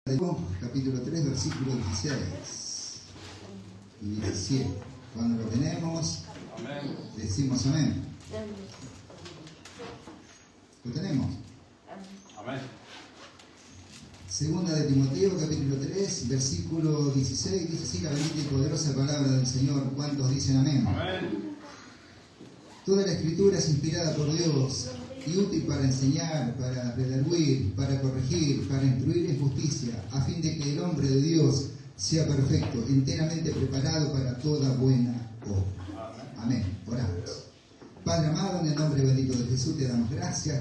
Capítulo 3, versículos 16 y 17. Cuando lo tenemos, amén, decimos amén. ¿Lo tenemos? Amén. Segunda de Timoteo, capítulo 3, versículo 16, dice así la bendita y poderosa palabra del Señor. ¿Cuántos dicen amén? Amén. Toda la Escritura es inspirada por Dios y útil para enseñar, para redarguir, para corregir, para instruir en justicia, a fin de que el hombre de Dios sea perfecto, enteramente preparado para toda buena obra. Amén. Oramos. Padre amado, en el nombre bendito de Jesús te damos gracias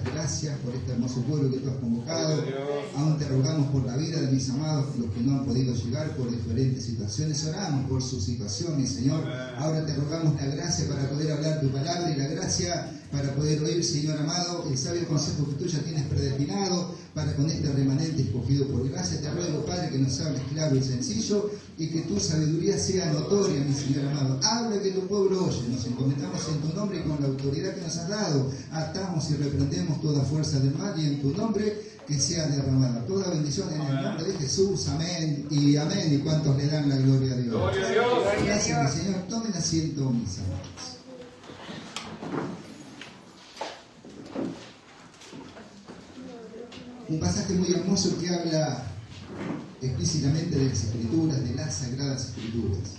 por este hermoso pueblo que tú has convocado. Aún te rogamos por la vida de mis amados, los que no han podido llegar por diferentes situaciones. Oramos por su situación, mi Señor. Ahora te rogamos la gracia para poder hablar tu palabra y la gracia para poder oír, Señor amado, el sabio consejo que tú ya tienes predestinado para con este remanente escogido por gracia. Te ruego, Padre, que nos hables claro y sencillo y que tu sabiduría sea notoria, mi Señor amado. Habla que tu pueblo oye. Nos encomendamos en tu nombre y con la autoridad que nos has dado. Atamos y reprendemos toda fuerza del mal y en tu nombre que sea derramada toda bendición en el nombre de Jesús. Amén y amén. ¿Y cuántos le dan la gloria a Dios? Gloria a Dios. Gracias, mi Señor. Tomen asiento, mis amados. Un pasaje muy hermoso que habla explícitamente de las Escrituras, de las Sagradas Escrituras.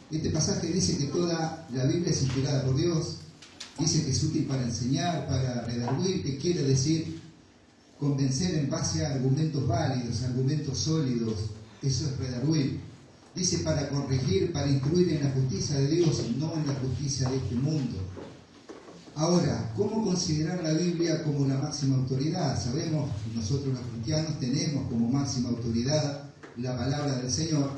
Este pasaje dice que toda la Biblia es inspirada por Dios, dice que es útil para enseñar, para redarguir, que quiere decir convencer en base a argumentos válidos, argumentos sólidos. Eso es redarguir. Dice para corregir, para instruir en la justicia de Dios y no en la justicia de este mundo. Ahora, ¿cómo considerar la Biblia como la máxima autoridad? Sabemos, nosotros los cristianos tenemos como máxima autoridad la palabra del Señor.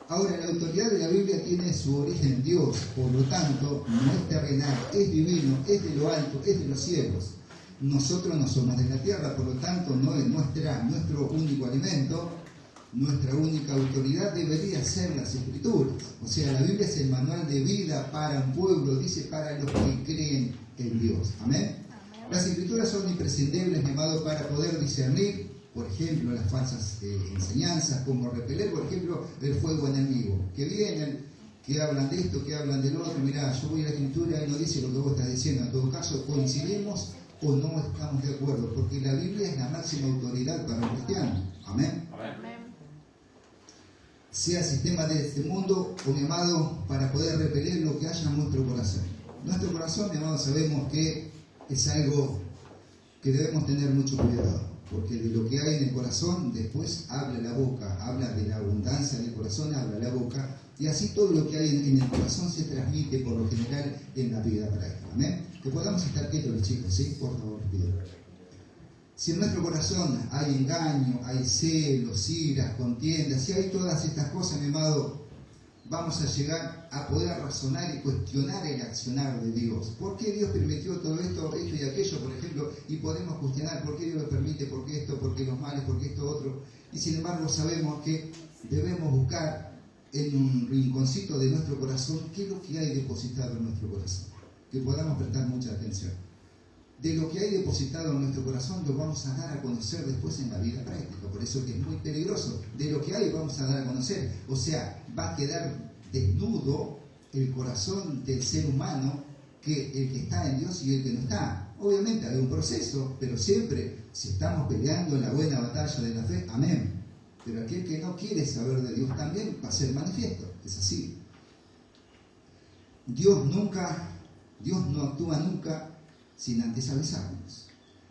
Ahora, la autoridad de la Biblia tiene su origen en Dios, por lo tanto, no es terrenal, es divino, es de lo alto, es de los cielos. Nosotros no somos de la tierra, por lo tanto, no es nuestro único alimento. Nuestra única autoridad debería ser las Escrituras. O sea, la Biblia es el manual de vida para un pueblo, dice para los que creen en Dios. Amén. Las Escrituras son imprescindibles, mi amado, para poder discernir, por ejemplo, las falsas enseñanzas, como repeler, por ejemplo, el fuego enemigo. Que vienen, que hablan de esto, que hablan del otro. Mirá, yo voy a la Escritura y no dice lo que vos estás diciendo. En todo caso, coincidimos o no estamos de acuerdo, porque la Biblia es la máxima autoridad para un cristiano. Amén. Amén. Sea el sistema de este mundo, o mi amado, para poder repeler lo que haya en nuestro corazón. Nuestro corazón, mi amado, sabemos que es algo que debemos tener mucho cuidado, porque de lo que hay en el corazón, después habla la boca, habla de la abundancia del corazón, habla la boca, y así todo lo que hay en el corazón se transmite por lo general en la vida práctica. Amén. Que podamos estar quietos los chicos, ¿sí? Por favor, pido. Si en nuestro corazón hay engaño, hay celos, iras, contiendas, si hay todas estas cosas, mi amado, vamos a llegar a poder razonar y cuestionar el accionar de Dios. ¿Por qué Dios permitió todo esto y aquello, por ejemplo? Y podemos cuestionar por qué Dios lo permite, por qué esto, por qué los males, por qué esto otro. Y sin embargo sabemos que debemos buscar en un rinconcito de nuestro corazón qué es lo que hay depositado en nuestro corazón. Que podamos prestar mucha atención. De lo que hay depositado en nuestro corazón lo vamos a dar a conocer después en la vida práctica. Por eso es muy peligroso. De lo que hay vamos a dar a conocer. O sea, va a quedar desnudo el corazón del ser humano, que el que está en Dios y el que no está. Obviamente hay un proceso, pero siempre, si estamos peleando en la buena batalla de la fe, amén. Pero aquel que no quiere saber de Dios también va a ser manifiesto. Es así. Dios no actúa nunca sin antes avisarnos.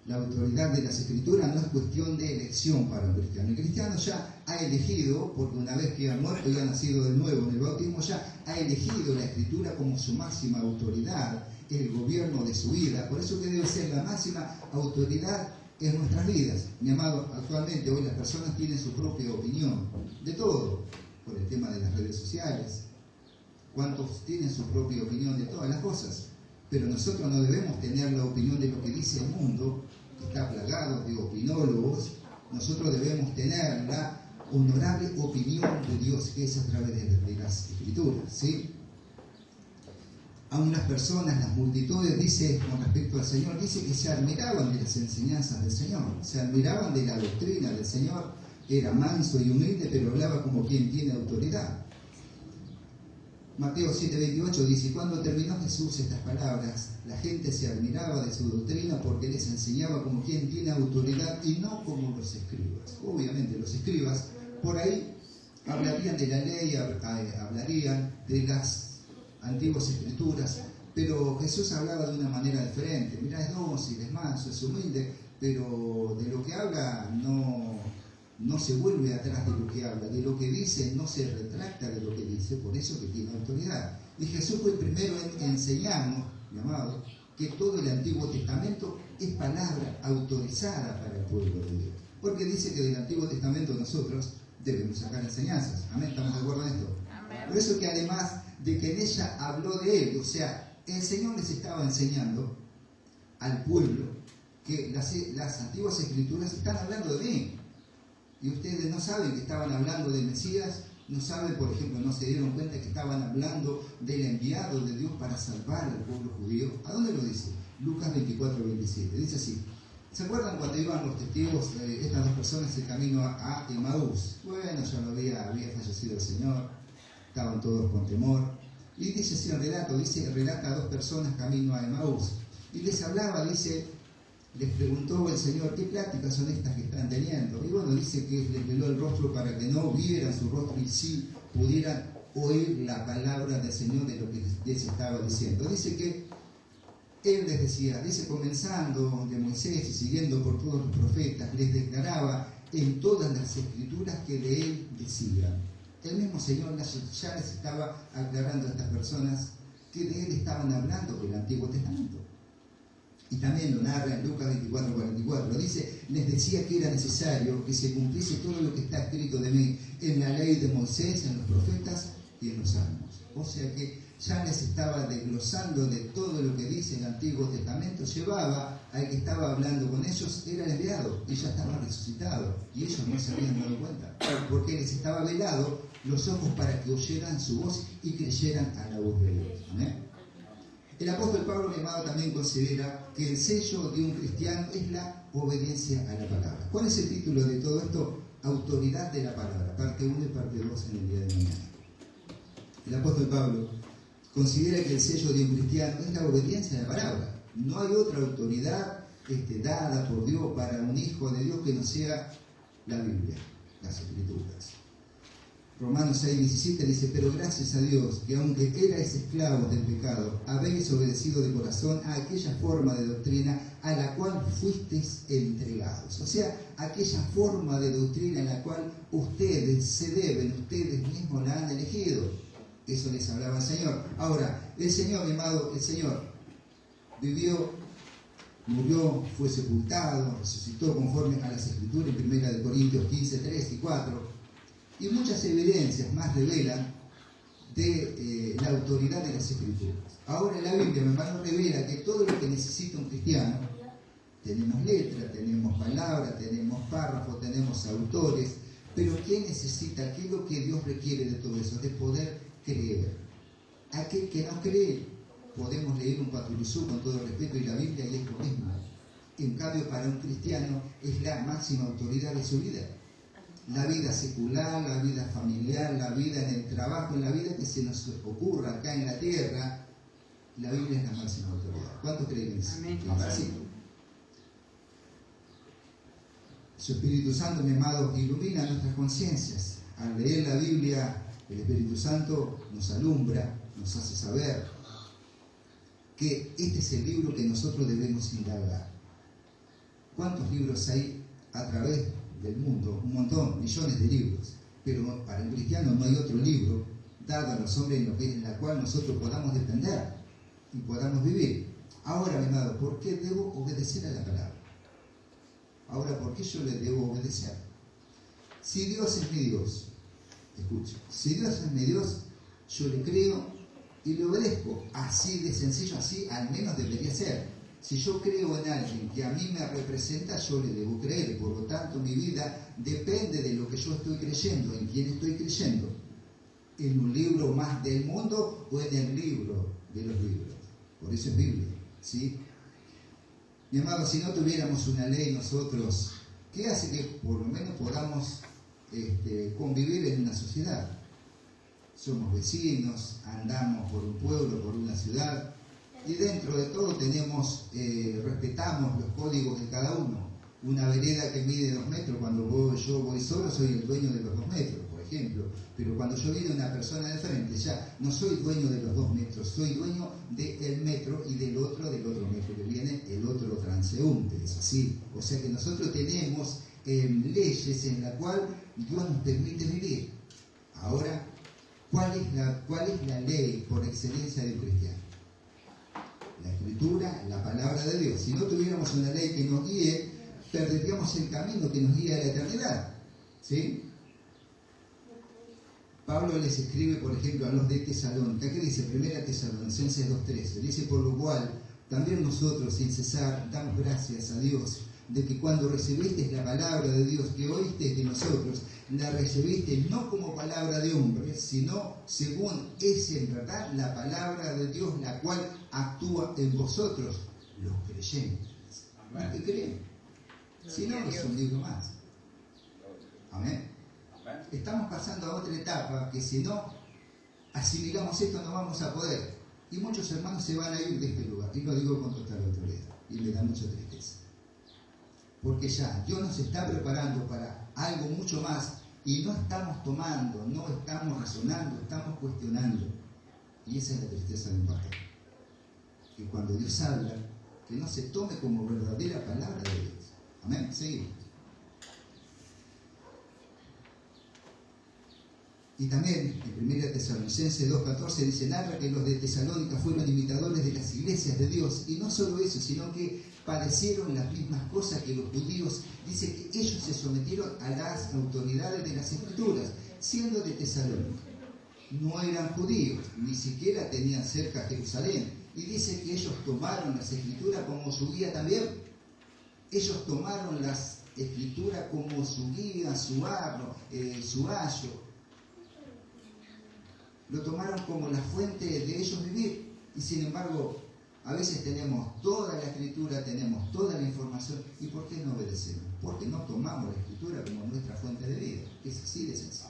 La autoridad de las Escrituras no es cuestión de elección para un cristiano. El cristiano ya ha elegido, porque una vez que ha muerto y ha nacido de nuevo en el bautismo, ya ha elegido la Escritura como su máxima autoridad, el gobierno de su vida. Por eso que debe ser la máxima autoridad en nuestras vidas. Mi amado, actualmente hoy las personas tienen su propia opinión de todo, por el tema de las redes sociales. ¿Cuántos tienen su propia opinión de todas las cosas? Pero nosotros no debemos tener la opinión de lo que dice el mundo, que está plagado de opinólogos. Nosotros debemos tener la honorable opinión de Dios, que es a través de las Escrituras, ¿sí? Aún las personas, las multitudes, dice con respecto al Señor, dice que se admiraban de las enseñanzas del Señor, se admiraban de la doctrina del Señor, era manso y humilde, pero hablaba como quien tiene autoridad. Mateo 7:28 dice: cuando terminó Jesús estas palabras, la gente se admiraba de su doctrina porque les enseñaba como quien tiene autoridad y no como los escribas. Obviamente los escribas por ahí hablarían de la ley, hablarían de las antiguas escrituras, pero Jesús hablaba de una manera diferente. Mirá, es dócil, es manso, es humilde, pero de lo que habla no se vuelve atrás de lo que habla, de lo que dice no se retracta de lo que dice, por eso que tiene autoridad. Y Jesús fue el primero en enseñarnos, mi amado, que todo el Antiguo Testamento es palabra autorizada para el pueblo de Dios. Porque dice que del Antiguo Testamento nosotros debemos sacar enseñanzas. Amén, ¿estamos de acuerdo en esto? Amén. Por eso que además de que en ella habló de él, o sea, el Señor les estaba enseñando al pueblo que las antiguas escrituras están hablando de mí. Y ustedes no saben que estaban hablando del Mesías, no saben, por ejemplo, no se dieron cuenta que estaban hablando del enviado de Dios para salvar al pueblo judío. ¿A dónde lo dice? Lucas 24:27. Dice así: ¿se acuerdan cuando iban los testigos, estas dos personas, el camino a Emaús? Bueno, ya no había fallecido el Señor, estaban todos con temor. Y dice así el relato, relata a dos personas camino a Emaús. Y les hablaba, les preguntó el Señor: ¿qué pláticas son estas que están teniendo? Y bueno, dice que les veló el rostro para que no vieran su rostro y sí pudieran oír la palabra del Señor de lo que les estaba diciendo. Dice que Él les decía, comenzando de Moisés y siguiendo por todos los profetas, les declaraba en todas las escrituras que de Él decían. El mismo Señor ya les estaba aclarando a estas personas que de Él estaban hablando del Antiguo Testamento. Y también lo narra en Lucas 24:44. Dice: les decía que era necesario que se cumpliese todo lo que está escrito de mí en la ley de Moisés, en los profetas y en los salmos. O sea que ya les estaba desglosando de todo lo que dice el Antiguo Testamento. Llevaba al que estaba hablando con ellos, era el enviado, y ya estaba resucitado, y ellos no se habían dado cuenta, porque les estaba velado los ojos para que oyeran su voz y creyeran a la voz de Dios. Amén. El apóstol Pablo, mi amado, también considera que el sello de un cristiano es la obediencia a la palabra. ¿Cuál es el título de todo esto? Autoridad de la palabra, parte 1 y parte 2 en el día de mañana. El apóstol Pablo considera que el sello de un cristiano es la obediencia a la palabra. No hay otra autoridad dada por Dios para un hijo de Dios que no sea la Biblia, las Escrituras. Romanos 6:17 dice: pero gracias a Dios que aunque erais esclavos del pecado, habéis obedecido de corazón a aquella forma de doctrina a la cual fuisteis entregados. O sea, aquella forma de doctrina en la cual ustedes mismos la han elegido. Eso les hablaba el Señor. Ahora, el Señor, mi amado, el Señor vivió, murió, fue sepultado, resucitó conforme a las Escrituras en 1 Corintios 15:3 y 4. Y muchas evidencias más revelan de la autoridad de las Escrituras. Ahora la Biblia, mi hermano, revela que todo lo que necesita un cristiano, tenemos letra, tenemos palabra, tenemos párrafos, tenemos autores, pero ¿qué necesita? ¿Qué es lo que Dios requiere de todo eso? De poder creer. Aquel que no cree, podemos leer un Patrusú con todo respeto y la Biblia y es lo mismo. En cambio, para un cristiano es la máxima autoridad de su vida. La vida secular, la vida familiar, la vida en el trabajo, en la vida que se nos ocurra acá en la tierra, la Biblia es la máxima autoridad. ¿Cuántos creen en eso? Amén. Su Espíritu Santo, mi amado, ilumina nuestras conciencias. Al leer la Biblia, el Espíritu Santo nos alumbra, nos hace saber que este es el libro que nosotros debemos indagar. ¿Cuántos libros hay a través del mundo? Un montón, millones de libros, pero para el cristiano no hay otro libro dado a los hombres en la cual nosotros podamos depender y podamos vivir. Ahora, mi amado, ¿por qué debo obedecer a la palabra? Ahora, ¿por qué yo le debo obedecer? Si Dios es mi Dios, escuche, si Dios es mi Dios, yo le creo y le obedezco. Así de sencillo, así al menos debería ser. Si yo creo en alguien que a mí me representa, yo le debo creer. Por lo tanto, mi vida depende de lo que yo estoy creyendo. ¿En quién estoy creyendo? ¿En un libro más del mundo o en el libro de los libros? Por eso es Biblia, ¿sí? Mi amado, si no tuviéramos una ley nosotros, ¿qué hace que por lo menos podamos convivir en una sociedad. Somos vecinos, andamos por un pueblo, por una ciudad, y dentro de todo respetamos los códigos de cada uno. Una vereda que mide 2 metros, cuando yo voy solo, soy el dueño de los 2 metros, por ejemplo. Pero cuando yo viene una persona de frente, ya no soy dueño de los 2 metros, soy dueño del metro y del otro metro, que viene el otro transeúnte, es así. O sea que nosotros tenemos leyes en las cuales Dios nos permite vivir. Ahora, ¿cuál es la ley por excelencia de un cristiano? La Escritura, la palabra de Dios. Si no tuviéramos una ley que nos guíe, perderíamos el camino que nos guía a la eternidad. ¿Sí? Pablo les escribe, por ejemplo, a los de Tesalónica. ¿Qué dice? 1 Tesalonicenses 2:13. Dice: por lo cual, también nosotros, sin cesar, damos gracias a Dios de que cuando recibisteis la palabra de Dios que oísteis de nosotros, la recibisteis no como palabra de hombres, sino según es en verdad la palabra de Dios, la cual actúa en vosotros, los creyentes. ¿Los que creen? Si no, es un libro más. Amén. Estamos pasando a otra etapa que si no asimilamos esto no vamos a poder. Y muchos hermanos se van a ir de este lugar. Y lo digo con total autoridad. Y me da mucha tristeza. Porque ya Dios nos está preparando para algo mucho más y no estamos tomando, no estamos razonando, estamos cuestionando. Y esa es la tristeza de un pastor. Que cuando Dios habla, que no se tome como verdadera palabra de Dios. Amén. Seguimos. Y también en 1 Tesalonicenses 2:14 dice: narra que los de Tesalónica fueron imitadores de las iglesias de Dios, y no solo eso, sino que padecieron las mismas cosas que los judíos. Dice que ellos se sometieron a las autoridades de las Escrituras, siendo de Tesalónica. No eran judíos, ni siquiera tenían cerca Jerusalén. Y dice que ellos tomaron las Escrituras como su guía también. Ellos tomaron las Escrituras como su guía, su arro, su ayo. Lo tomaron como la fuente de ellos vivir. Y sin embargo, a veces tenemos toda la Escritura, tenemos toda la información. ¿Y por qué no obedecemos? Porque no tomamos la Escritura como nuestra fuente de vida. Es así de sencillo.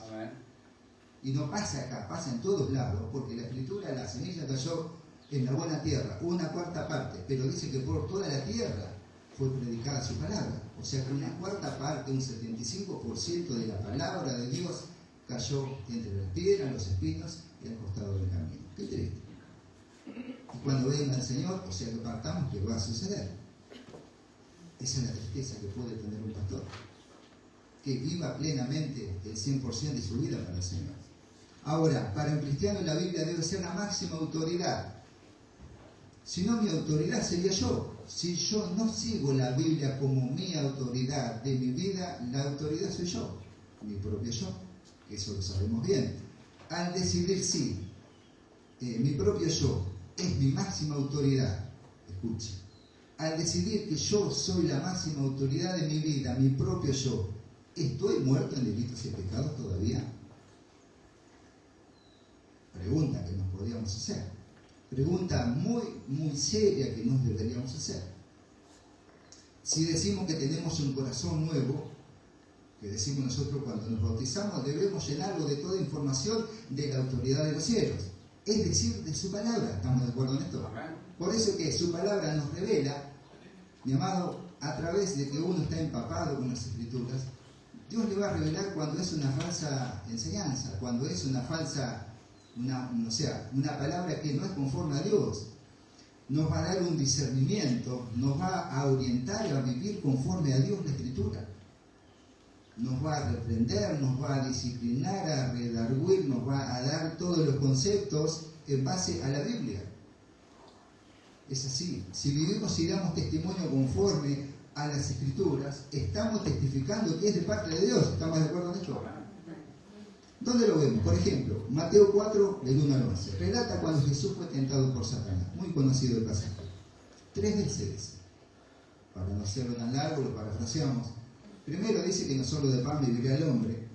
Y no pasa acá, pasa en todos lados, porque la Escritura, la semilla cayó en la buena tierra, 1/4 parte, pero dice que por toda la tierra fue predicada su palabra. O sea que 1/4 parte, un 75% de la palabra de Dios cayó entre las piedras, los espinos y al costado del camino. Qué triste. Y cuando venga el Señor, o sea que partamos, ¿qué va a suceder? Esa es la tristeza que puede tener un pastor. Que viva plenamente el 100% de su vida para el Señor. Ahora, para un cristiano la Biblia debe ser la máxima autoridad. Si no, mi autoridad sería yo. Si yo no sigo la Biblia como mi autoridad de mi vida, la autoridad soy yo, mi propio yo. Eso lo sabemos bien. Al decidir sí, mi propio yo es mi máxima autoridad, escuche, al decidir que yo soy la máxima autoridad de mi vida, mi propio yo, ¿estoy muerto en delitos y pecados todavía? Pregunta que nos podríamos hacer. Pregunta muy, muy seria que nos deberíamos hacer. Si decimos que tenemos un corazón nuevo, que decimos nosotros cuando nos bautizamos, debemos llenarlo de toda información de la autoridad de los cielos, es decir, de su palabra. ¿Estamos de acuerdo en esto? Por eso que su palabra nos revela, mi amado, a través de que uno está empapado con las Escrituras, Dios le va a revelar cuando es una falsa enseñanza, cuando es una falsa, una palabra que no es conforme a Dios. Nos va a dar un discernimiento, nos va a orientar a vivir conforme a Dios la Escritura. Nos va a reprender, nos va a disciplinar, a redarguir, nos va a dar todos los conceptos en base a la Biblia. Es así. Si vivimos y damos testimonio conforme a las Escrituras, estamos testificando que es de parte de Dios. ¿Estamos de acuerdo en esto? ¿Dónde lo vemos? Por ejemplo, Mateo 4, del 1 al 11. Relata cuando Jesús fue tentado por Satanás. Muy conocido el pasaje. 3 veces. Para no hacerlo tan largo, lo parafraseamos. Primero dice que no solo de pan vivirá el hombre.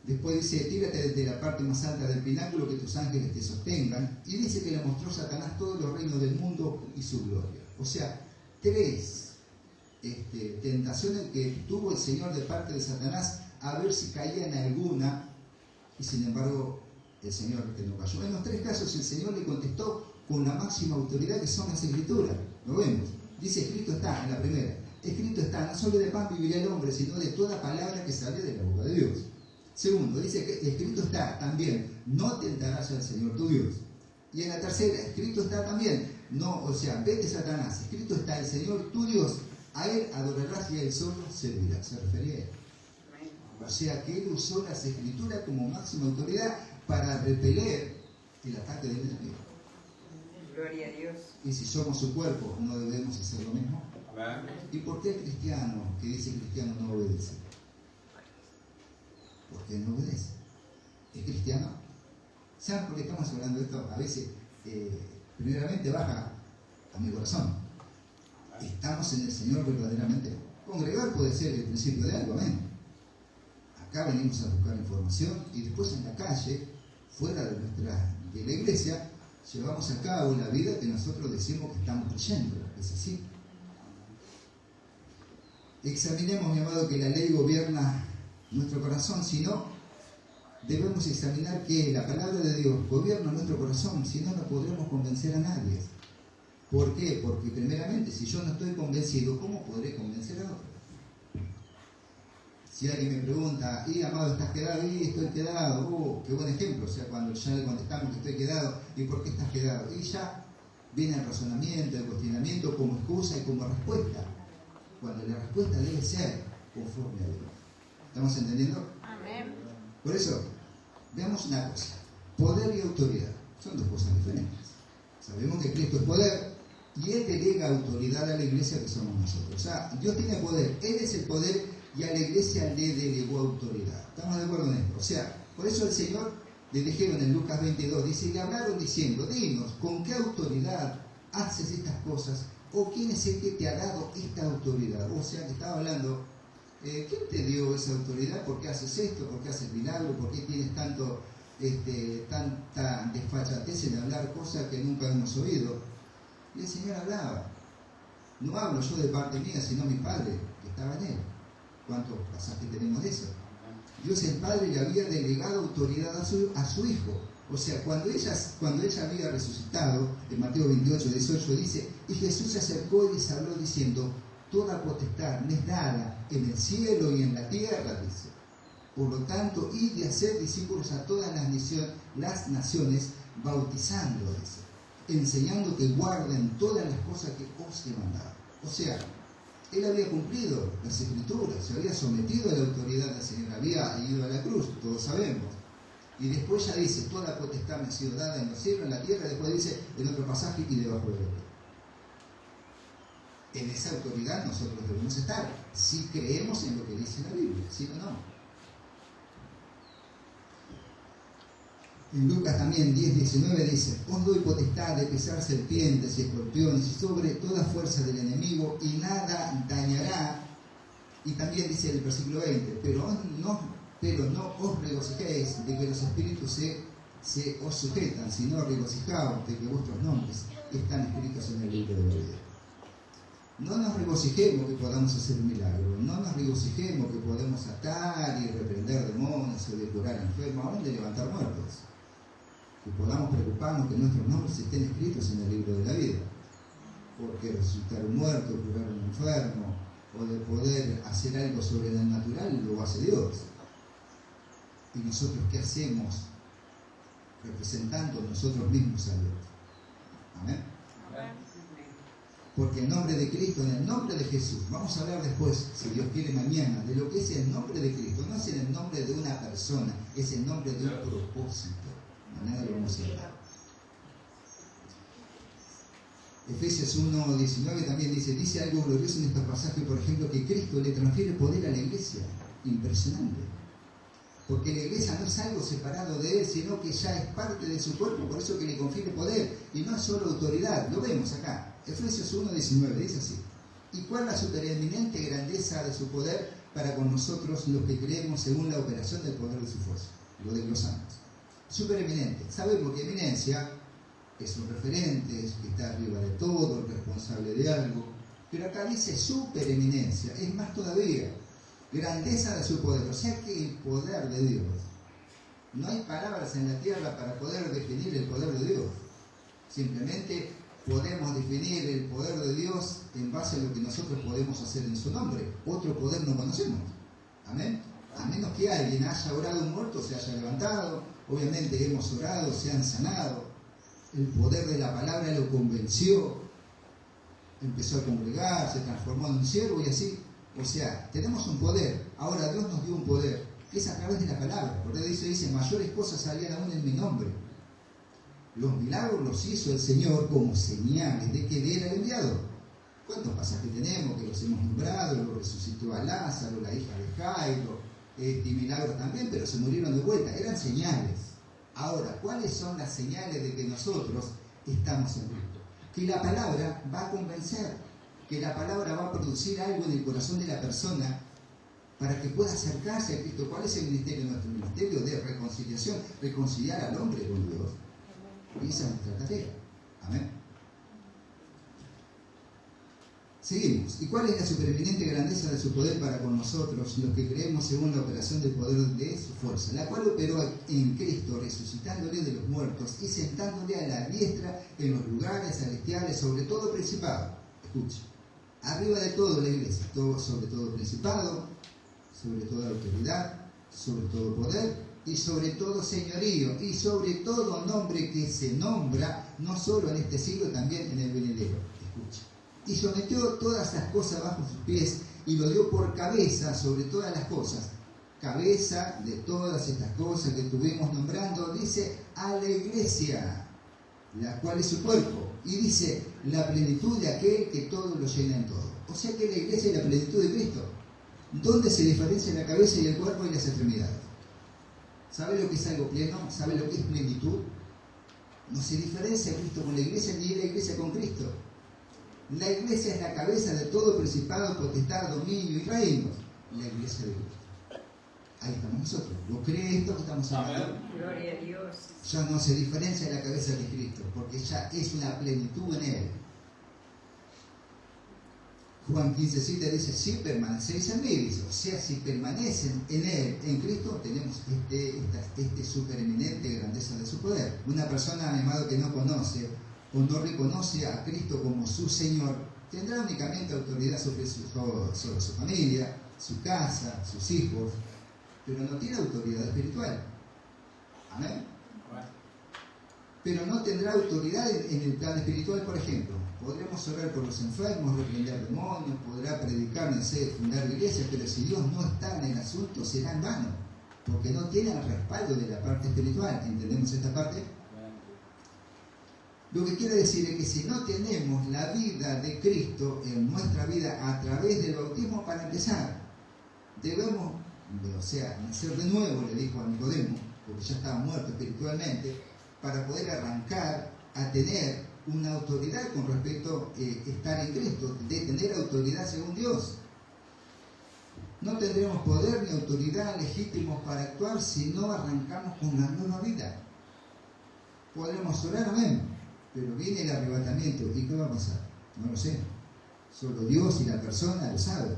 Después dice: tírate desde la parte más alta del pináculo, que tus ángeles te sostengan. Y dice que le mostró Satanás todos los reinos del mundo y su gloria. O sea, 3 tentaciones que tuvo el Señor de parte de Satanás a ver si caía en alguna, y sin embargo el Señor no cayó. En los 3 casos el Señor le contestó con la máxima autoridad que son las Escrituras. Lo vemos. Dice, escrito está, en la primera. Escrito está, no solo de pan vivirá el hombre, sino de toda palabra que sale de la boca de Dios. Segundo, dice que escrito está también, no tentarás al Señor tu Dios. Y en la tercera, escrito está también, no, o sea, vete Satanás, escrito está el Señor tu Dios, a él adorarás y a él solo servirás. Se refería a él. O sea que él usó las Escrituras como máxima autoridad para repeler el ataque del enemigo. Gloria a Dios. Y si somos su cuerpo, ¿no debemos hacer lo mismo? Amén. ¿Y por qué el cristiano que dice cristiano no obedece? ¿Por qué no obedece? ¿Es cristiano? ¿Saben por qué estamos hablando de esto? A veces, primeramente baja a mi corazón. ¿Estamos en el Señor verdaderamente? Congregar puede ser el principio de algo, amén. Acá venimos a buscar información y después en la calle, fuera de la iglesia, llevamos a cabo la vida que nosotros decimos que estamos creyendo. ¿Es así? Examinemos, mi amado, que la ley gobierna nuestro corazón, si no, debemos examinar que la palabra de Dios gobierna nuestro corazón, si no, no podremos convencer a nadie. ¿Por qué? Porque primeramente, si yo no estoy convencido, ¿cómo podré convencer a otro? Si alguien me pregunta, amado, ¿estás quedado? Estoy quedado. Qué buen ejemplo. O sea, cuando ya le contestamos que estoy quedado, ¿y por qué estás quedado? Y ya viene el razonamiento, el cuestionamiento como excusa y como respuesta. Cuando la respuesta debe ser conforme a Dios. ¿Estamos entendiendo? Amén. Por eso, veamos una cosa. Poder y autoridad son 2 cosas diferentes. Sabemos que Cristo es poder y Él delega autoridad a la iglesia que somos nosotros. O sea, Dios tiene poder, Él es el poder y a la iglesia le delegó autoridad. ¿Estamos de acuerdo en esto? O sea, por eso el Señor le dijeron en Lucas 22, dice, le hablaron diciendo, dinos, ¿con qué autoridad haces estas cosas? ¿O quién es el que te ha dado esta autoridad? O sea, que estaba hablando, ¿quién te dio esa autoridad? ¿Por qué haces esto? ¿Por qué haces milagro? ¿Por qué tienes tanta desfachatez en hablar cosas que nunca hemos oído? Y el Señor hablaba. No hablo yo de parte mía, sino mi Padre, que estaba en Él. ¿Cuántos pasajes tenemos de eso? Dios el Padre le había delegado autoridad a su Hijo. O sea, cuando ella había resucitado, en Mateo 28, 18 dice, y Jesús se acercó y les habló diciendo, toda potestad me es dada en el cielo y en la tierra, dice. Por lo tanto, id de hacer discípulos a todas las naciones, bautizando, dice, enseñando que guarden todas las cosas que os he mandado. O sea, Él había cumplido las Escrituras, se había sometido a la autoridad del Señor, había ido a la cruz, todos sabemos. Y después ya dice, toda potestad me ha sido dada en los cielos, en la tierra, después dice en otro pasaje, y debajo de la tierra. En esa autoridad nosotros debemos estar, si creemos en lo que dice la Biblia, si no, no. En Lucas también 10:19 dice, os doy potestad de pisar serpientes y escorpiones y sobre toda fuerza del enemigo y nada dañará. Y también dice el versículo 20, pero no os regocijéis de que los espíritus se os sujetan, sino regocijaos de que vuestros nombres están escritos en el libro de la vida. No nos regocijemos que podamos hacer milagros, no nos regocijemos que podemos atar y reprender demonios o de curar enfermos, aún de levantar muertos. Que podamos preocuparnos que nuestros nombres estén escritos en el libro de la vida. Porque resucitar un muerto, curar un enfermo, o de poder hacer algo sobrenatural, lo hace Dios. ¿Y nosotros qué hacemos? Representando nosotros mismos a Dios. Amén. Porque en nombre de Cristo, en el nombre de Jesús, vamos a hablar después, si Dios quiere mañana, de lo que es el nombre de Cristo. No es en el nombre de una persona, es el nombre de un propósito. Mañana lo vamos a hablar. Efesios 1:19 también dice algo glorioso en este pasaje, por ejemplo, que Cristo le transfiere poder a la iglesia. Impresionante. Porque la iglesia no es algo separado de Él, sino que ya es parte de su cuerpo, por eso que le confiere poder. Y no es solo autoridad, lo vemos acá. Efesios 1:19 dice así. ¿Y cuál es la supereminente grandeza de su poder para con nosotros los que creemos según la operación del poder de su fuerza? Lo desglosamos. Supereminente. Sabemos que eminencia es un referente, es que está arriba de todo, el responsable de algo. Pero acá dice supereminencia, es más todavía. grandeza de su poder. O sea que el poder de Dios, no hay palabras en la tierra para poder definir el poder de Dios. Simplemente podemos definir el poder de Dios en base a lo que nosotros podemos hacer en su nombre. Otro poder no conocemos. Amén. A menos que alguien haya orado un muerto, se haya levantado. Obviamente hemos orado, se han sanado. El poder de la palabra lo convenció. Empezó a congregar, se transformó en un siervo y así. O sea, tenemos un poder. Ahora Dios nos dio un poder, que es a través de la palabra. Por eso dice, mayores cosas harían aún en mi nombre. Los milagros los hizo el Señor como señales de que Él era el enviado. ¿Cuántos pasajes tenemos que los hemos nombrado? Lo resucitó a Lázaro, la hija de Jairo, milagros también, pero se murieron de vuelta. Eran señales. Ahora, ¿cuáles son las señales de que nosotros estamos en Cristo? Que la palabra va a convencer, que la palabra va a producir algo en el corazón de la persona para que pueda acercarse a Cristo. ¿Cuál es el ministerio de nuestro ministerio? De reconciliación, reconciliar al hombre con Dios. Y esa es nuestra tarea. Amén. Seguimos. ¿Y cuál es la supereminente grandeza de su poder para con nosotros, los que creemos según la operación del poder de su fuerza, la cual operó en Cristo, resucitándole de los muertos y sentándole a la diestra en los lugares celestiales, sobre todo principado? Escucha. Arriba de todo la iglesia, sobre todo principado, sobre toda autoridad, sobre todo poder, y sobre todo señorío, y sobre todo nombre que se nombra, no solo en este siglo, también en el venidero. Escucha. Y sometió todas las cosas bajo sus pies, y lo dio por cabeza sobre todas las cosas. Cabeza de todas estas cosas que estuvimos nombrando, dice, a la iglesia, la cual es su cuerpo. Y dice, la plenitud de aquel que todo lo llena en todo. O sea que la iglesia es la plenitud de Cristo. ¿Dónde se diferencia la cabeza y el cuerpo y las extremidades? ¿Sabe lo que es algo pleno? ¿Sabe lo que es plenitud? No se diferencia Cristo con la iglesia ni la iglesia con Cristo. La iglesia es la cabeza de todo principado, potestad, dominio y reino. La iglesia de Cristo. Ahí estamos nosotros. ¿Lo cree esto que estamos hablando? Gloria a Dios. Ya no se diferencia la cabeza de Cristo, porque ya es una plenitud en Él. Juan 15:7 dice, si permanecéis en mí, dice, o sea, si permanecen en Él, en Cristo, tenemos este supereminente grandeza de su poder. Una persona, mi amado, que no conoce o no reconoce a Cristo como su Señor, tendrá únicamente autoridad sobre su familia, su casa, sus hijos, pero no tiene autoridad espiritual. Amén. Pero no tendrá autoridad en el plano espiritual, por ejemplo. Podremos orar por los enfermos, reprender demonios, podrá predicar, no sé, fundar iglesias, pero si Dios no está en el asunto, será en vano, porque no tiene el respaldo de la parte espiritual. ¿Entendemos esta parte? Lo que quiere decir es que si no tenemos la vida de Cristo en nuestra vida a través del bautismo, para empezar, debemos, o sea, nacer de nuevo, le dijo a Nicodemo, porque ya estaba muerto espiritualmente, para poder arrancar a tener una autoridad con respecto a estar en Cristo, de tener autoridad según Dios. No tendremos poder ni autoridad legítimos para actuar si no arrancamos con la nueva vida. Podremos orar, amén, pero viene el arrebatamiento. ¿Y qué va a pasar? No lo sé. Solo Dios y la persona lo saben.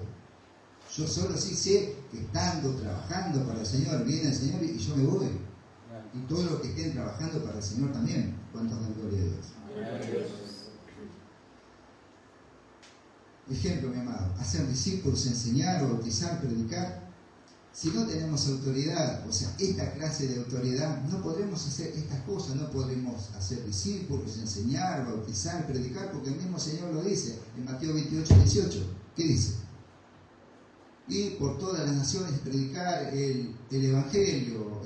Yo solo sí sé que estando, trabajando para el Señor, viene el Señor y yo me voy. Y todos los que estén trabajando para el Señor también. ¿Cuántos dan gloria a Dios? Ejemplo, mi amado, hacer discípulos, enseñar, bautizar, predicar. Si no tenemos autoridad, o sea, esta clase de autoridad, no podremos hacer estas cosas, no podremos hacer discípulos, enseñar, bautizar, predicar, porque el mismo Señor lo dice en Mateo 28:18. ¿Qué dice? Y por todas las naciones predicar el Evangelio,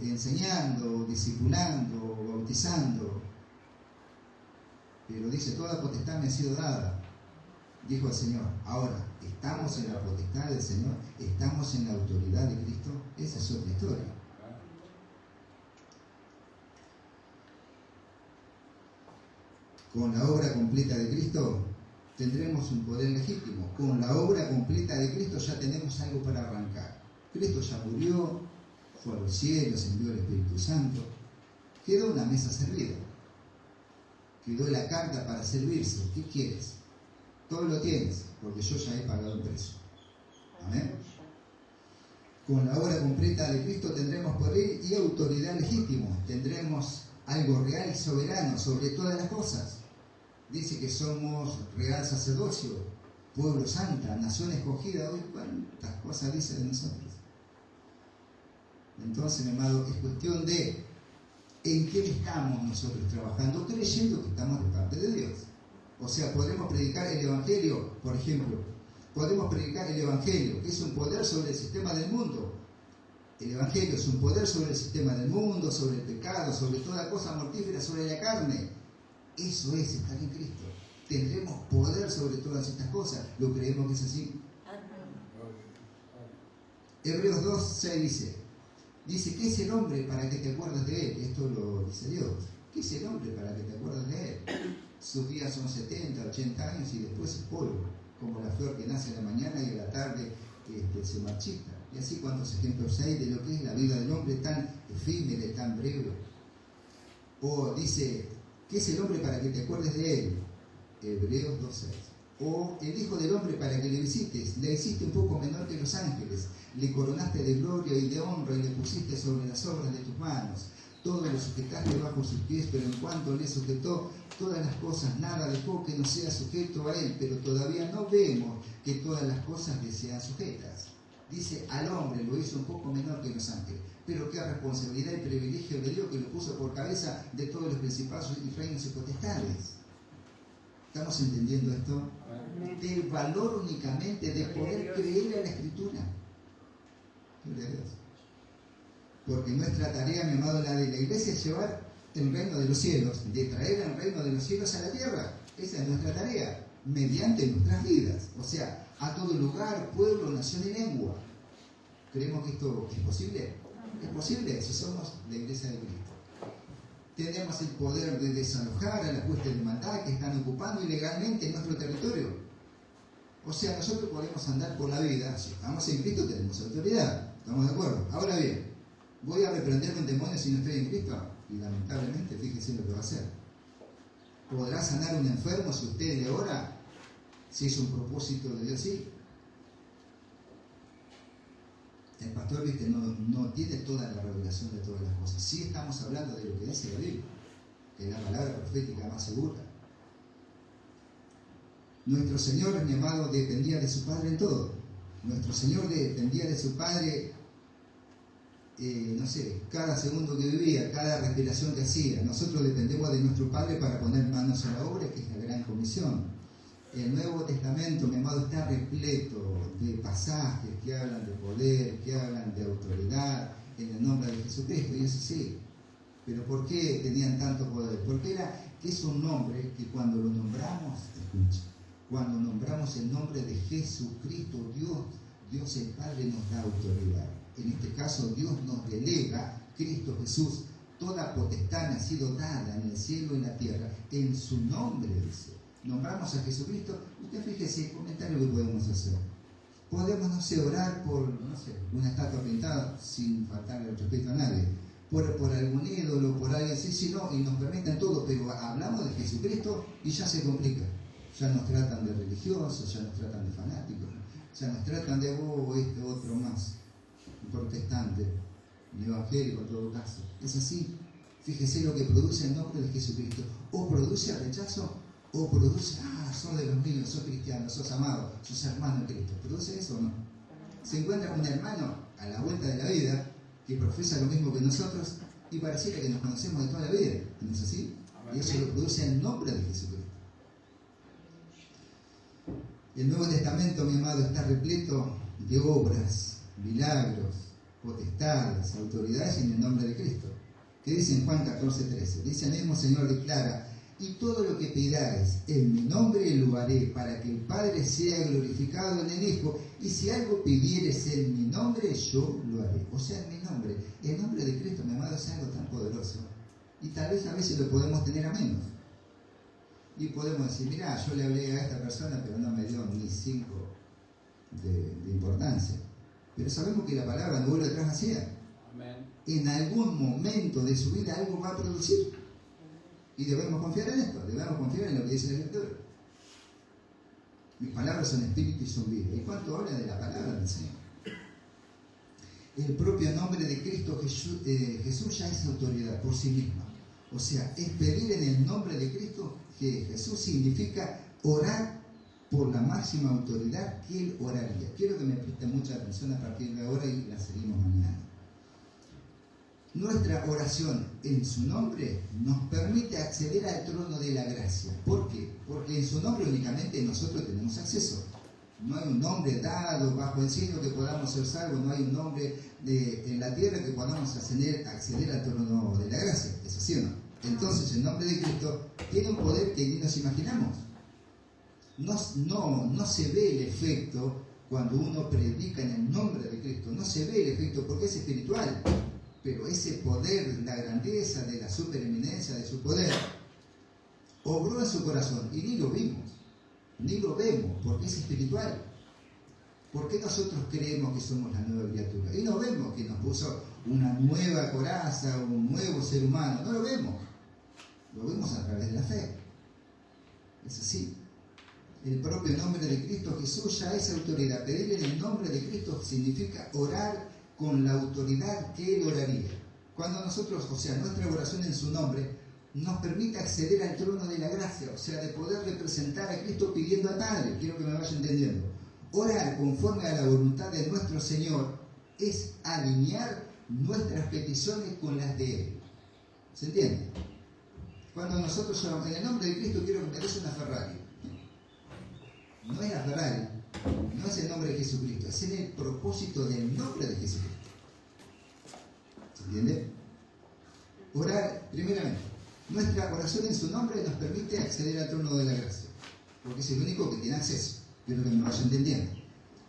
enseñando, discipulando, bautizando. Pero dice, toda potestad me ha sido dada, dijo el Señor. Ahora, ¿estamos en la potestad del Señor? ¿Estamos en la autoridad de Cristo? Esa es otra historia. Con la obra completa de Cristo tendremos un poder legítimo. Con la obra completa de Cristo ya tenemos algo para arrancar. Cristo ya murió, fue a los cielos, envió el Espíritu Santo. Quedó una mesa servida. Quedó la carta para servirse. ¿Qué quieres? Todo lo tienes, porque yo ya he pagado un precio. Amén. Con la obra completa de Cristo tendremos poder y autoridad legítimo, tendremos algo real y soberano sobre todas las cosas. Dice que somos real sacerdocio, pueblo santa, nación escogida. Hoy cuántas cosas dice de nosotros. Entonces, mi amado, es cuestión de en qué estamos nosotros trabajando, creyendo que estamos de parte de Dios. O sea, podemos predicar el Evangelio, por ejemplo. Podemos predicar el Evangelio, que es un poder sobre el sistema del mundo. El Evangelio es un poder sobre el sistema del mundo, sobre el pecado, sobre toda cosa mortífera, sobre la carne. Eso es estar en Cristo. Tendremos poder sobre todas estas cosas. ¿Lo creemos que es así? Hebreos 2:6 dice, ¿qué es el hombre para que te acuerdes de él? Esto lo dice Dios. ¿Qué es el hombre para que te acuerdes de él? Sus días son 70, 80 años y después es polvo, como la flor que nace en la mañana y a la tarde se marchita. Y así cuántos ejemplos hay de lo que es la vida del hombre tan efímera y tan breve. O dice, ¿qué es el hombre para que te acuerdes de él? Hebreos 2:6. O el Hijo del Hombre para que le visites. Le hiciste un poco menor que los ángeles. Le coronaste de gloria y de honra y le pusiste sobre las obras de tus manos. Todo lo sujetaste bajo sus pies, pero en cuanto le sujetó todas las cosas, nada dejó que no sea sujeto a él. Pero todavía no vemos que todas las cosas le sean sujetas. Dice, al hombre lo hizo un poco menor que los ángeles. Pero qué responsabilidad y privilegio le dio, que lo puso por cabeza de todos los principados y reinos y potestades. ¿Estamos entendiendo esto? Del valor únicamente de poder creer a la Escritura. Gloria a Dios. Porque nuestra tarea, mi amado, la de la iglesia, es llevar el reino de los cielos, de traer el reino de los cielos a la tierra. Esa es nuestra tarea, mediante nuestras vidas. O sea, a todo lugar, pueblo, nación y lengua. ¿Creemos que esto es posible? Es posible si somos la iglesia de Cristo. Tenemos el poder de desalojar a las huestes de maldad que están ocupando ilegalmente nuestro territorio. O sea, nosotros podemos andar por la vida, si estamos en Cristo tenemos autoridad. ¿Estamos de acuerdo? Ahora bien, ¿voy a reprender un demonio si no estoy en Cristo? Y lamentablemente, fíjese lo que va a hacer. ¿Podrá sanar un enfermo si usted le ora? Si es un propósito de Dios, sí. El pastor, viste, no tiene toda la revelación de todas las cosas. Sí estamos hablando de lo que dice la Biblia, que es la palabra profética más segura. Nuestro Señor, mi amado, dependía de su Padre en todo. Nuestro Señor dependía de su Padre, cada segundo que vivía, cada respiración que hacía. Nosotros dependemos de nuestro Padre para poner manos a la obra, que es la gran comisión. El Nuevo Testamento, mi amado, está repleto de pasajes que hablan de poder, que hablan de autoridad en el nombre de Jesucristo, y eso sí. Pero ¿por qué tenían tanto poder? Porque es un nombre que cuando lo nombramos, escucha, cuando nombramos el nombre de Jesucristo, Dios el Padre nos da autoridad. En este caso, Dios nos delega, Cristo Jesús, toda potestad me ha sido dada en el cielo y en la tierra, en su nombre, dice. Nombramos a Jesucristo. Usted fíjese el comentario que podemos hacer. Podemos, orar por, una estatua pintada, sin faltarle el respeto a nadie, por algún ídolo, por alguien, sí, no, y nos permiten todo, pero hablamos de Jesucristo y ya se complica. Ya nos tratan de religiosos, ya nos tratan de fanáticos, ya nos tratan de otro más, un protestante, un evangélico en todo caso. Es así. Fíjese lo que produce el nombre de Jesucristo. O produce rechazo, o produce, sos de los míos, sos cristiano, sos amado, sos hermano de Cristo. ¿Produce eso o no? Se encuentra un hermano a la vuelta de la vida que profesa lo mismo que nosotros y pareciera que nos conocemos de toda la vida. ¿No es así? Y eso lo produce el nombre de Jesucristo. El Nuevo Testamento, mi amado, está repleto de obras, milagros, potestades, autoridades en el nombre de Cristo. ¿Qué dice en Juan 14:13? Dice el mismo Señor, declara: y todo lo que pidáis en mi nombre lo haré, para que el Padre sea glorificado en el Hijo. Y si algo pidieres en mi nombre, yo lo haré. O sea, en mi nombre. El nombre de Cristo, mi amado, es algo tan poderoso. Y tal vez a veces lo podemos tener a menos. Y podemos decir, mirá, yo le hablé a esta persona, pero no me dio ni 5 de importancia. Pero sabemos que la palabra no vuelve atrás vacía. En algún momento de su vida algo va a producir. Y debemos confiar en esto, debemos confiar en lo que dice la Escritura. Mis palabras son espíritu y son vida. ¿Y cuánto habla de la palabra del Señor? el propio nombre de Cristo Jesús ya es autoridad por sí misma. O sea, es pedir en el nombre de Cristo que Jesús significa orar por la máxima autoridad que Él oraría. Quiero que me presten mucha atención a partir de ahora y la seguimos mañana. Nuestra oración en su nombre nos permite acceder al trono de la gracia. ¿Por qué? Porque en su nombre únicamente nosotros tenemos acceso. No hay un nombre dado bajo el cielo que podamos ser salvos, no hay un nombre en la tierra que podamos acceder al trono de la gracia. ¿Es así o no? Entonces el nombre de Cristo tiene un poder que ni nos imaginamos. No se ve el efecto cuando uno predica en el nombre de Cristo. No se ve el efecto porque es espiritual. Pero ese poder, la grandeza de la supereminencia de su poder, obró en su corazón y ni lo vimos. Ni lo vemos, porque es espiritual. ¿Por qué nosotros creemos que somos la nueva criatura? Y no vemos que nos puso una nueva coraza, un nuevo ser humano. No lo vemos. Lo vemos a través de la fe. Es así. El propio nombre de Cristo Jesús ya es autoridad. Pedir en el nombre de Cristo significa orar con la autoridad que Él oraría. Cuando nosotros, o sea, nuestra oración en su nombre nos permite acceder al trono de la gracia, o sea, de poder representar a Cristo pidiendo al Padre. Quiero que me vaya entendiendo. Orar conforme a la voluntad de nuestro Señor es alinear nuestras peticiones con las de Él. ¿Se entiende? Cuando nosotros oramos en el nombre de Cristo, quiero que me des una Ferrari. No es la Ferrari, no es el nombre de Jesucristo, es en el propósito del nombre de Jesucristo. ¿Se entiende? Orar, primeramente, nuestra oración en su nombre nos permite acceder al trono de la gracia, porque es el único que tiene acceso. Quiero que me vaya entendiendo.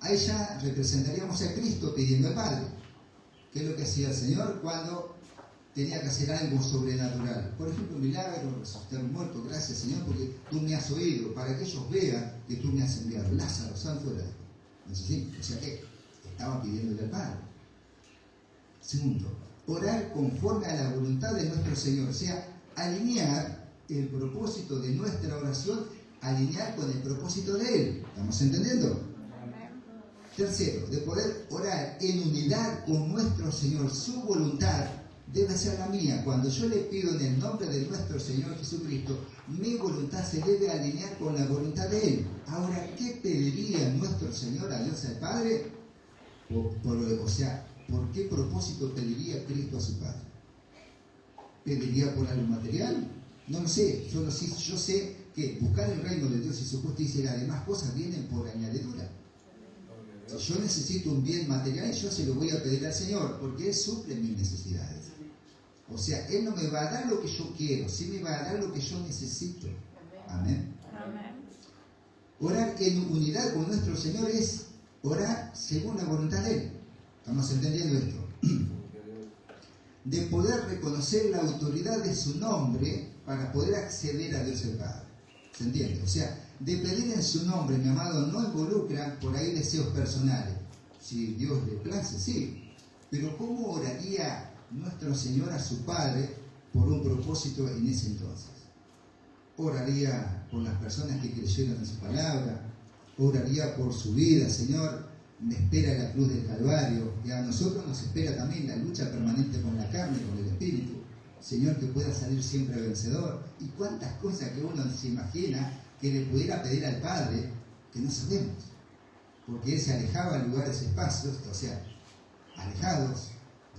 Ahí ya representaríamos a Cristo pidiendo al Padre. ¿Qué es lo que hacía el Señor cuando tenía que hacer algo sobrenatural? Por ejemplo, un milagro, resucitar un muerto. Gracias, Señor, porque tú me has oído, para que ellos vean que tú me has enviado. Lázaro, sal fuera. ¿No es así? O sea que estaba pidiéndole al Padre. Segundo, orar conforme a la voluntad de nuestro Señor. O sea, alinear el propósito de nuestra oración, alinear con el propósito de Él. ¿Estamos entendiendo? Tercero, de poder orar en unidad con nuestro Señor. Su voluntad debe ser la mía. Cuando yo le pido en el nombre de nuestro Señor Jesucristo, mi voluntad se debe alinear con la voluntad de Él. Ahora, ¿qué pediría nuestro Señor a Dios el Padre? O sea, ¿por qué propósito pediría Cristo a su Padre? ¿Pediría por algo material? No lo sé. Yo sé que buscar el reino de Dios y su justicia y las demás cosas vienen por añadidura. Si yo necesito un bien material, yo se lo voy a pedir al Señor, porque Él suple mis necesidades. O sea, Él no me va a dar lo que yo quiero, sí me va a dar lo que yo necesito. Amén. Orar en unidad con nuestro Señor es orar según la voluntad de Él. ¿Estamos entendiendo esto? De poder reconocer la autoridad de su nombre para poder acceder a Dios el Padre. ¿Se entiende? O sea, de pedir en su nombre, mi amado, no involucra por ahí deseos personales. Si Dios le place, sí. Pero ¿cómo oraría nuestro Señor a su Padre por un propósito en ese entonces? Oraría por las personas que creyeron en su palabra, oraría por su vida. Señor, me espera la cruz del Calvario, y a nosotros nos espera también la lucha permanente con la carne, con el espíritu. Señor, que pueda salir siempre vencedor. Y cuántas cosas que uno se imagina que le pudiera pedir al Padre que no sabemos, porque Él se alejaba en lugares espacios, o sea, alejados,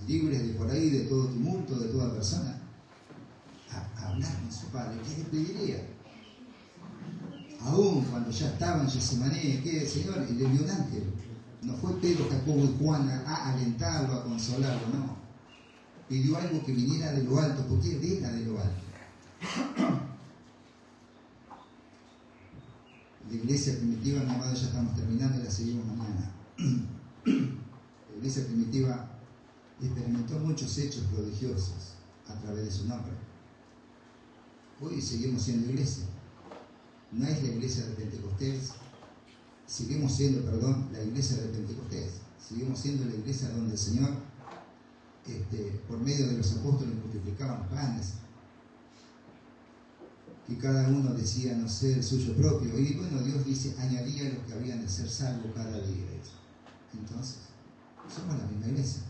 libres de por ahí, de todo tumulto, de toda persona, a hablar con su Padre. ¿Qué le pediría? Aún cuando ya estaba en Getsemaní, ¿qué, Señor? Y le envió un ángel. No fue Pedro, Jacobo y Juan a alentarlo, a consolarlo, no. Pidió algo que viniera de lo alto, porque Él era de lo alto. La iglesia primitiva, mi amado, ya estamos terminando y la seguimos mañana. La iglesia primitiva experimentó muchos hechos prodigiosos a través de su nombre. Hoy seguimos siendo iglesia. No es la iglesia de Pentecostés, seguimos siendo, la iglesia de Pentecostés. Seguimos siendo la iglesia donde el Señor, por medio de los apóstoles, multiplicaban panes. Y cada uno decía no sé el suyo propio. Y bueno, Dios dice, añadía los que habían de ser salvos cada día. Entonces, somos la misma iglesia.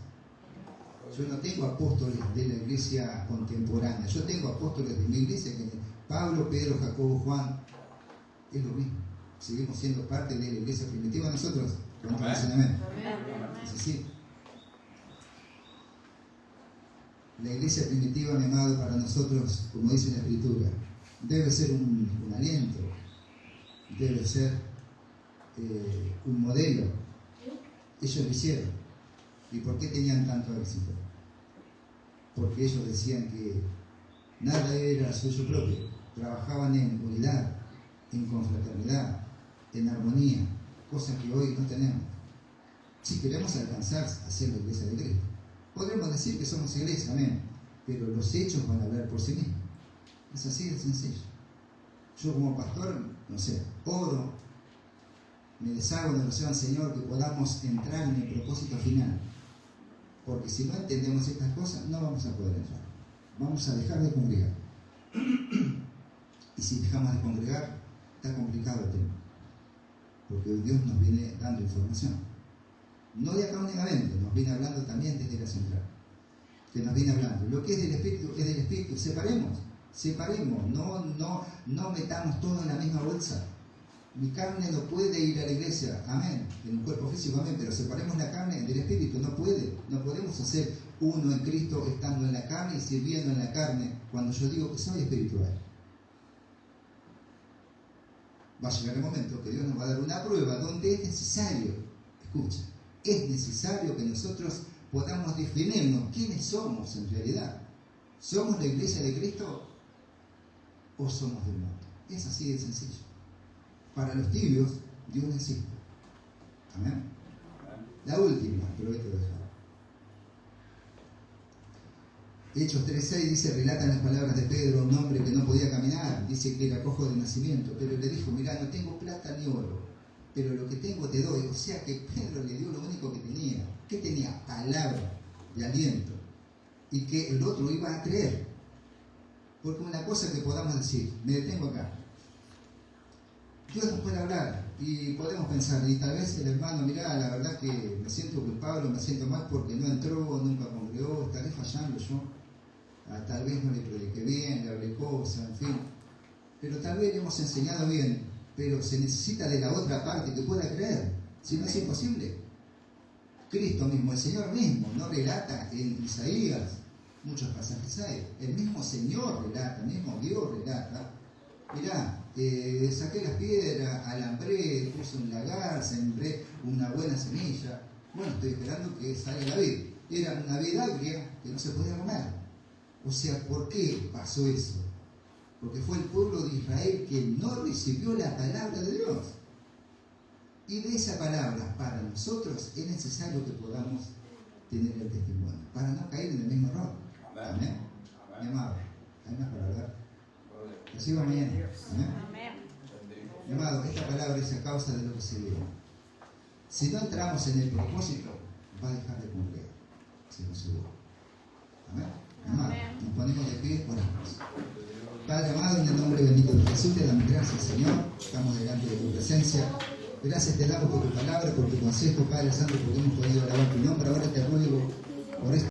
Yo no tengo apóstoles de la iglesia contemporánea. Yo tengo apóstoles de mi iglesia, que Pablo, Pedro, Jacobo, Juan. Es lo mismo. Seguimos siendo parte de la iglesia primitiva nosotros. ¿Cuántos dicen amén? Es así. La iglesia primitiva, mi amado, para nosotros, como dice la Escritura, debe ser un aliento, debe ser un modelo. Ellos lo hicieron. ¿Y por qué tenían tanto éxito? Porque ellos decían que nada era suyo propio. Trabajaban en unidad, en confraternidad, en armonía, cosas que hoy no tenemos. Si queremos alcanzar a ser la iglesia de Cristo, podremos decir que somos iglesia, amén, pero los hechos van a hablar por sí mismos. Es así de sencillo. Yo como pastor, no sé, oro, me deshago de oración al Señor que podamos entrar en el propósito final. Porque si no entendemos estas cosas, no vamos a poder entrar. Vamos a dejar de congregar. Y si dejamos de congregar, está complicado el tema. Porque Dios nos viene dando información. No de acá únicamente, nos viene hablando también desde la central. Que nos viene hablando. Lo que es del Espíritu, es del Espíritu. Separemos. No metamos todo en la misma bolsa. Mi carne no puede ir a la iglesia, amén, en un cuerpo físico, amén, pero separemos la carne del espíritu, no podemos hacer uno en Cristo estando en la carne y sirviendo en la carne cuando yo digo que soy espiritual. Va a llegar el momento que Dios nos va a dar una prueba donde es necesario, escucha, es necesario que nosotros podamos definirnos quiénes somos en realidad. ¿Somos la iglesia de Cristo o somos del mundo? Es así de sencillo. Para los tibios, Dios no existe. Amén. La última, prometo dejar. Hechos 3:6 dice, relatan las palabras de Pedro, un hombre que no podía caminar, dice que era cojo de nacimiento, pero le dijo, mirá, no tengo plata ni oro, pero lo que tengo te doy. O sea que Pedro le dio lo único que tenía. ¿Qué tenía? Palabra de aliento. Y que el otro iba a creer. Porque una cosa que podamos decir, me detengo acá. Dios nos puede hablar y podemos pensar, y tal vez el hermano, mirá, la verdad que me siento culpable, me siento mal porque no entró, nunca congregó, estaré fallando yo, tal vez no le prediqué bien, le hablé cosas, en fin, pero tal vez le hemos enseñado bien, pero se necesita de la otra parte que pueda creer, si no es imposible. Cristo mismo, el Señor mismo, no relata en Isaías, muchos pasajes hay, el mismo Señor relata, el mismo Dios relata, mirá, saqué las piedras, alambré, puse un lagar, sembré una buena semilla. Bueno, estoy esperando que salga la vid. Era una vid agria que no se podía comer. O sea, ¿por qué pasó eso? Porque fue el pueblo de Israel que no recibió la palabra de Dios. Y de esa palabra, para nosotros, es necesario que podamos tener el testimonio, para no caer en el mismo error. Amén. Mi amado, hay más para hablar. Reciba mañana. Amén. Mi amado, esta palabra es a causa de lo que se viene. Si no entramos en el propósito, va a dejar de cumplir. Se lo aseguro. Amén. Mi amado, nos ponemos de pie, oramos. Padre amado, en el nombre bendito de Jesús, te damos gracias, Señor. Estamos delante de tu presencia. Gracias te damos por tu palabra, por tu consejo, Padre Santo, porque hemos podido alabar tu nombre. Ahora te ruego por esto.